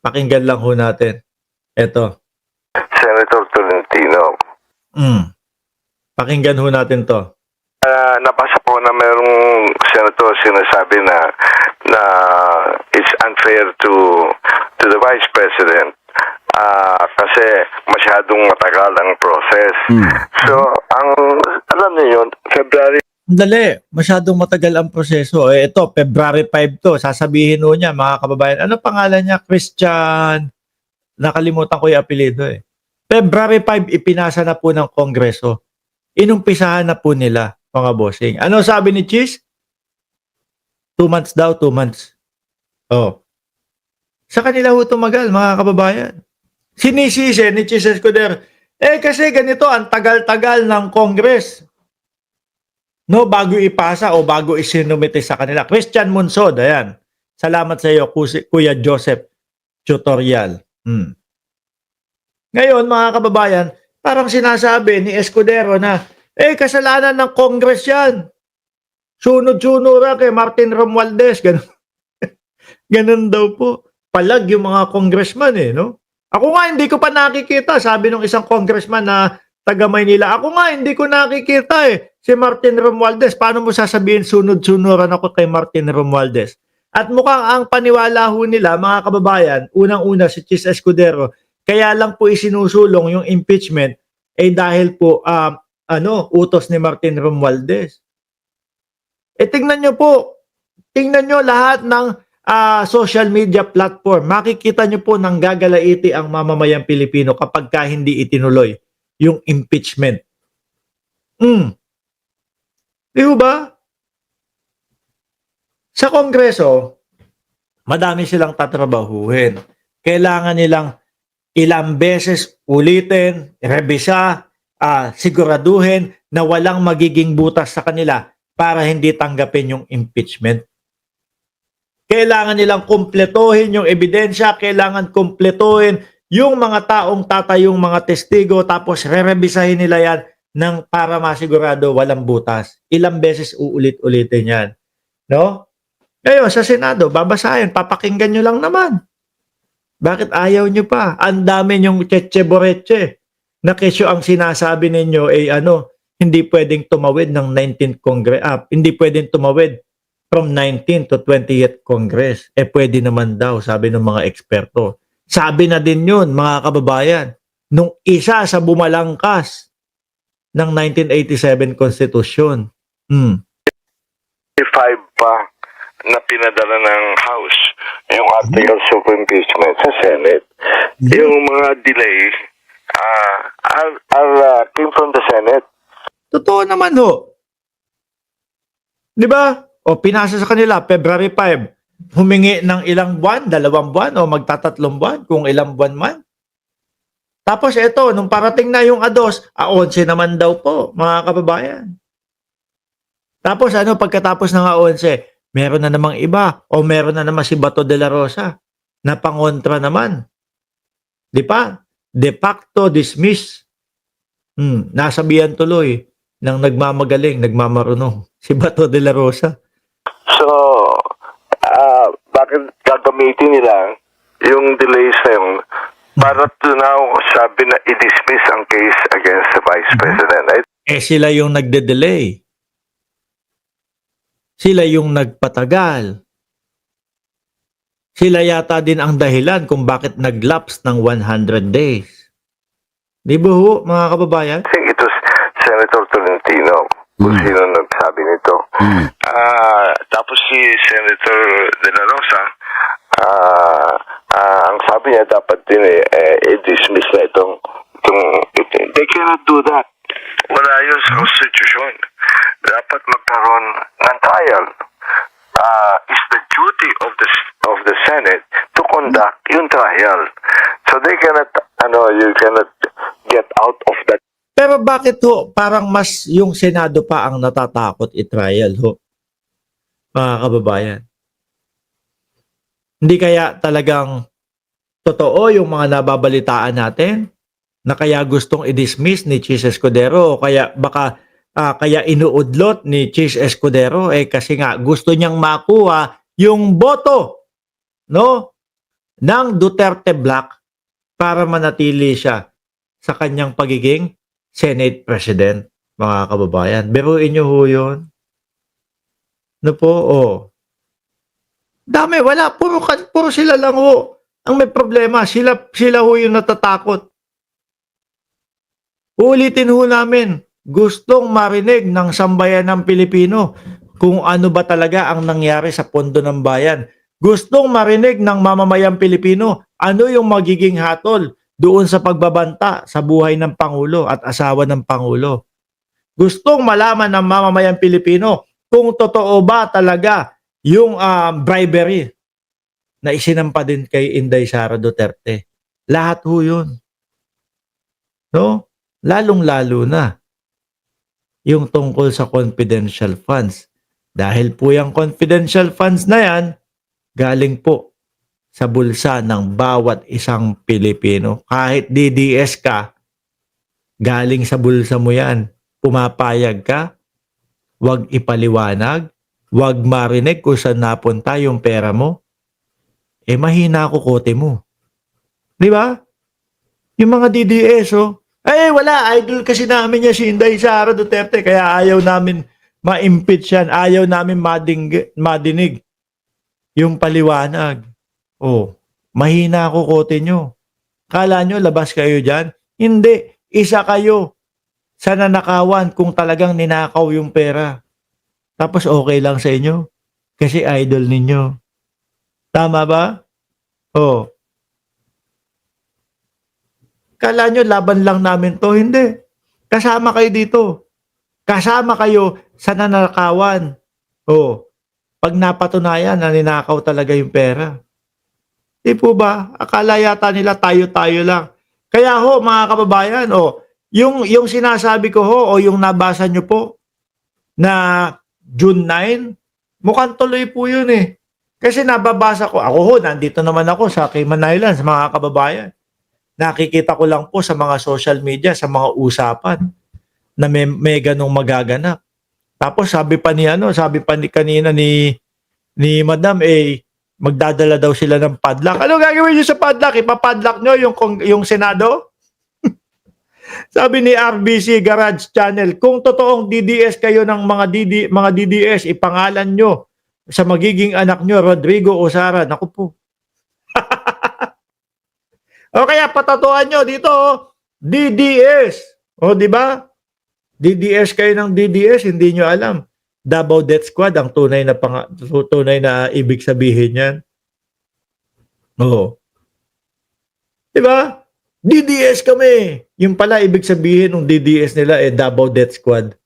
Pakinggan lang ho natin. Ito. Senator Tolentino. Pakinggan ho natin to. Nabasa po na mayroong senator sinasabi na it's unfair to the Vice President kasi masyadong matagal ang process. So, alam niyo yun, February Dali, masyadong matagal ang proseso. Ito, February 5 to. Sasabihin ho niya, mga kababayan. Ano pangalan niya? Christian. Nakalimutan ko yung apelido eh. February 5, ipinasa na po ng Kongreso. Inumpisahan na po nila, mga bossing. Ano sabi ni Cheese? 2 months daw, 2 months. Oh. Sa kanila ho tumagal, mga kababayan. Sinisisi ni Cheese Escudero. Kasi ganito, ang tagal-tagal ng Congress. No, bago ipasa o bago isinumite sa kanila. Christian Munsod, ayan. Salamat sa iyo, Kuya Joseph Tutorial. Ngayon, mga kababayan, parang sinasabi ni Escudero na, kasalanan ng Congress yan. Sunod-sunura kay Martin Romualdez. Ganun daw po. Palag yung mga congressman no? Ako nga, hindi ko pa nakikita. Sabi ng isang congressman na taga Maynila, ako nga, hindi ko nakikita si Martin Romualdez. Paano mo sasabihin sunod-sunuran ako kay Martin Romualdez? At mukhang ang paniwala ho nila, mga kababayan, unang-una si Chis Escudero, kaya lang po isinusulong yung impeachment dahil po utos ni Martin Romualdez. Tingnan nyo po, tingnan nyo lahat ng social media platform. Makikita nyo po nang gagalaiti ang mamamayang Pilipino kapag hindi itinuloy yung impeachment. Di ba? Sa Kongreso, madami silang tatrabahuhin. Kailangan nilang ilang beses ulitin, rebisa, siguraduhin na walang magiging butas sa kanila para hindi tanggapin yung impeachment. Kailangan nilang kumpletuhin yung ebidensya, kailangan kumpletuhin yung mga taong tatayong mga testigo, tapos re-rebisahin nila yan para masigurado walang butas. Ilang beses uulit-ulitin yan. No? Ngayon, sa Senado, babasahin, papakinggan nyo lang naman. Bakit ayaw nyo pa? Ang dami nyong tsetche-boretche na kesyo ang sinasabi ninyo hindi pwedeng tumawid ng 19th Congress. Hindi pwedeng tumawid from 19th to 20th Congress. Pwede naman daw, sabi ng mga eksperto. Sabi na din yun, mga kababayan, nung isa sa bumalangkas ng 1987 Constitution. 5 pa na pinadala ng House yung articles of impeachment sa Senate. Yung mga delay came from the Senate. Totoo naman ho. Di ba? O pinasa sa kanila, February 5, humingi ng ilang buwan, 2 buwan, o magtatatlong buwan, kung ilang buwan man. Tapos ito, nung parating na yung ADOS, 11 naman daw po, mga kababayan. Tapos pagkatapos ng 11, meron na namang iba, o meron na naman si Bato de la Rosa, na pangontra naman. Di pa? De facto dismiss. Nasabihan tuloy ng nagmamagaling, nagmamarunong, si Bato de la Rosa. So, bakit gagamitin nila yung delays na yun para to now sabi na i-dismiss ang case against the Vice President, right? Sila yung nagde-delay. Sila yung nagpatagal. Sila yata din ang dahilan kung bakit nag-lapse ng 100 days. Di ba ho, mga kababayan? I think it was Senator Tolentino kung sino nagsabi nito. Tapos si Senator De La Rosa, ang sabi niya dapat din i-dismiss na they cannot do that. Wala yun sa Constitution. Dapat magkaroon ng trial. It's the duty of the Senate to conduct yung trial. So they cannot, you cannot get out of that. Pero bakit ho, parang mas yung Senado pa ang natatakot i-trial ho, mga kababayan? Hindi kaya talagang totoo yung mga nababalitaan natin na kaya gustong i-dismiss ni Chis Escudero o kaya baka kaya inuudlot ni Chis Escudero kasi nga gusto niyang makuha yung boto, no? ng Duterte Black para manatili siya sa kanyang pagiging Senate President, mga kababayan. Biruin niyo ho yun. No po, oh. Dami, wala. Puro sila lang ho. Ang may problema, sila ho yung natatakot. Ulitin ho namin, gustong marinig ng sambayan ng Pilipino kung ano ba talaga ang nangyari sa pondo ng bayan. Gustong marinig ng mamamayang Pilipino ano yung magiging hatol doon sa pagbabanta sa buhay ng Pangulo at asawa ng Pangulo. Gustong malaman ng mamamayang Pilipino kung totoo ba talaga yung bribery na isinampa din kay Inday Sara Duterte. Lahat ho yun. No? Lalong-lalo na yung tungkol sa confidential funds. Dahil po yung confidential funds na yan, galing po sa bulsa ng bawat isang Pilipino. Kahit DDS ka, galing sa bulsa mo yan. Pumapayag ka, wag ipaliwanag, wag marinig kung saan napunta yung pera mo. Mahina ako kote mo. Di ba? Yung mga DDS, oh. Wala. Idol kasi namin niya si Inday Sara Duterte. Kaya ayaw namin ma-impeach yan. Ayaw namin madinig yung paliwanag. Oh, mahina ako kote nyo. Kala nyo, labas kayo dyan? Hindi. Isa kayo sa nanakawan kung talagang ninakaw yung pera. Tapos okay lang sa inyo. Kasi idol ninyo. Tama ba? Oh. Kala nyo, laban lang namin to. Hindi. Kasama kayo dito. Kasama kayo sa nanakawan. Oh. Pag napatunayan na ninakaw talaga yung pera. Di po ba? Akala yata nila tayo-tayo lang. Kaya ho, mga kababayan, yung sinasabi ko ho, o yung nabasa nyo po, na June 9, mukhang tuloy po yun eh. Kasi nababasa ko, ako ho, nandito naman ako sa Cayman Islands, mga kababayan. Nakikita ko lang po sa mga social media, sa mga usapan, na may ganong magaganap. Tapos sabi pa ni kanina ni Madam, magdadala daw sila ng padlock. Ano gagawin niyo sa padlock? Ipapadlock niyo yung Senado? Sabi ni RBC Garage Channel, kung totoong DDS kayo ng mga DDS, ipangalan nyo sa magiging anak nyo, Rodrigo Osara. Naku po. O kaya patatuan nyo dito, DDS. O di ba? DDS kayo ng DDS, hindi nyo alam. Davao Death Squad ang tunay na ibig sabihin niyan. Oo. Di ba? DDS kami. Yung pala ibig sabihin ng DDS nila Davao Death Squad.